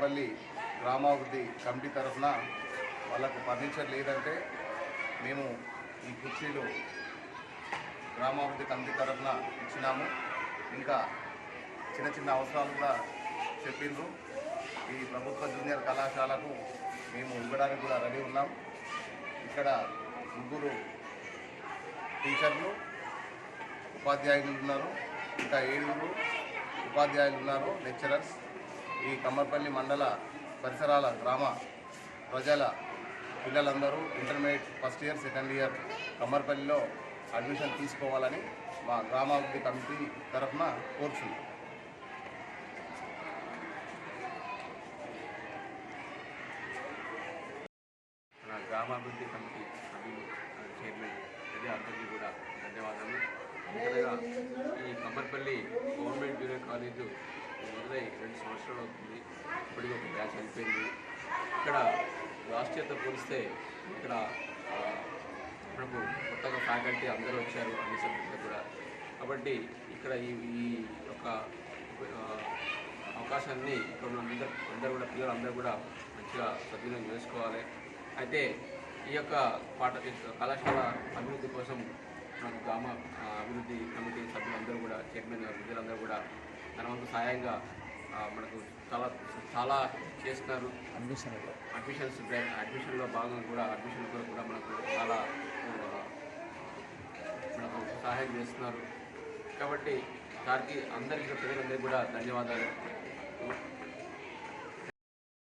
కమ్మర్పల్లి గ్రామాభివృద్ధి కమిటీ తరఫున వాళ్ళకు పర్మిషన్ లేదంటే మేము ఈ కుర్చీలు గ్రామాభివృద్ధి కమిటీ తరఫున ఇచ్చినాము. ఇంకా చిన్న చిన్న అవసరాలు కూడా చెప్పిండ్రు. ఈ ప్రభుత్వ జూనియర్ కళాశాలకు మేము ఇవ్వడానికి కూడా రెడీ ఉన్నాం. ఇక్కడ 3 టీచర్లు ఉపాధ్యాయులు ఉన్నారు, ఇంకా 7 ఉపాధ్యాయులు ఉన్నారు, లెక్చరర్స్. ఈ కమ్మర్పల్లి మండల పరిసరాల గ్రామ ప్రజల పిల్లలందరూ intermediate first year second year కమ్మర్పల్లిలో అడ్మిషన్ తీసుకోవాలని మా గ్రామాభివృద్ధి కమిటీ తరఫున కోరుచున్నాం. మన గ్రామాభివృద్ధి కమిటీ సభ్యులు చైర్మన్ అందరికీ కూడా ధన్యవాదాలు. ముఖ్యంగా ఈ కమ్మర్పల్లి గవర్నమెంట్ జూనియర్ కాలేజు మొదలై 2 సంవత్సరాలు అవుతుంది. ఇప్పటికీ ఒక బ్యాచ్ అయిపోయింది. ఇక్కడ లాస్ట్ ఇయర్తో పోలిస్తే ఇక్కడ మనకు కొత్తగా ఫ్యాకల్టీ అందరూ వచ్చారు, అన్ని సబ్జెక్టులు కూడా. కాబట్టి ఇక్కడ ఈ యొక్క అవకాశాన్ని ఇక్కడ అందరూ కూడా పిల్లలందరూ కూడా మంచిగా సద్వినియోగం చేసుకోవాలి. అయితే ఈ యొక్క కళాశాల అభివృద్ధి కోసం మనకు గ్రామ అభివృద్ధి కమిటీ సభ్యులందరూ కూడా చైర్మన్ విద్యులందరూ కూడా తన వంతు సహాయంగా మనకు చాలా చేస్తున్నారు. అడ్మిషన్లో భాగంగా కూడా అడ్మిషన్లో కూడా మనకు చాలా మనకు సహాయం చేస్తున్నారు. కాబట్టి దానికి అందరికీ ప్రజలందరికీ కూడా ధన్యవాదాలు.